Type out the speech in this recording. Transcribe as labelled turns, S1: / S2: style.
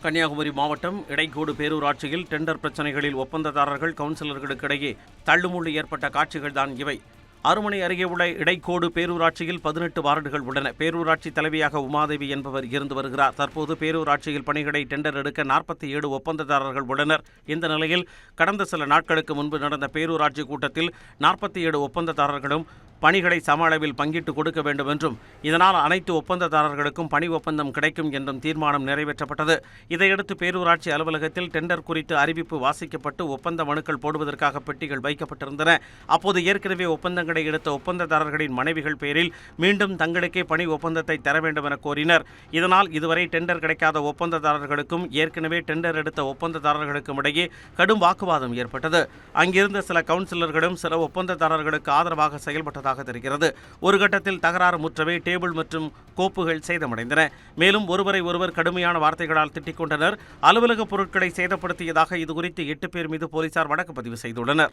S1: கன்னியாகுமரி மாவட்டம் இடைக்கோடு பேரூராட்சியில் டெண்டர் பிரச்சினைகளில் ஒப்பந்ததாரர்கள் கவுன்சிலர்களுக்கிடையே தள்ளுமுள்ளு ஏற்பட்ட காட்சிகள்தான் இவை. அருமனை அருகே உள்ள இடைக்கோடு பேரூராட்சியில் 18 வார்டுகள் உள்ளன. பேரூராட்சி தலைவியாக உமாதேவி என்பவர் இருந்து வருகிறார். தற்போது பேரூராட்சியில் பணிகளை டெண்டர் எடுக்க 47 ஒப்பந்ததாரர்கள் உள்ளனர். இந்த நிலையில் கடந்த சில நாட்களுக்கு முன்பு நடந்த பேரூராட்சி கூட்டத்தில் 47 ஒப்பந்ததாரர்களும் பணிகளை சம அளவில் பங்கிட்டு கொடுக்க வேண்டும் என்றும், இதனால் அனைத்து ஒப்பந்ததாரர்களுக்கும் பணி ஒப்பந்தம் கிடைக்கும் என்றும் தீர்மானம் நிறைவேற்றப்பட்டது. இதையடுத்து பேரூராட்சி அலுவலகத்தில் டெண்டர் குறித்து அறிவிப்பு வாசிக்கப்பட்டு ஒப்பந்த மனுக்கள் போடுவதற்காக பெட்டிகள் வைக்கப்பட்டிருந்தன. அப்போது ஏற்கனவே ஒப்பந்தங்களை எடுத்த ஒப்பந்ததாரர்களின் மனைவிகள் பேரில் மீண்டும் தங்களுக்கே பணி ஒப்பந்தத்தை தர வேண்டும் என கோரினர். இதனால் இதுவரை டெண்டர் கிடைக்காத ஒப்பந்ததாரர்களுக்கும் ஏற்கனவே டெண்டர் எடுத்த ஒப்பந்ததாரர்களுக்கும் இடையே கடும் வாக்குவாதம் ஏற்பட்டது. அங்கிருந்த சில கவுன்சிலர்களும் சில ஒப்பந்ததாரர்களுக்கு ஆதரவாக செயல்பட்டதாக தெரிகிறது. ஒரு கட்டத்தில் தகராறு முற்றவே டேபிள் மற்றும் கோப்புகள் சேதமடைந்தன. மேலும் ஒருவரை ஒருவர் கடுமையான வார்த்தைகளால் திட்டிக் கொண்டனர். அலுவலக பொருட்களை சேதப்படுத்தியதாக இதுகுறித்து 8 பேர் மீது போலீசார் வழக்கு பதிவு செய்துள்ளனர்.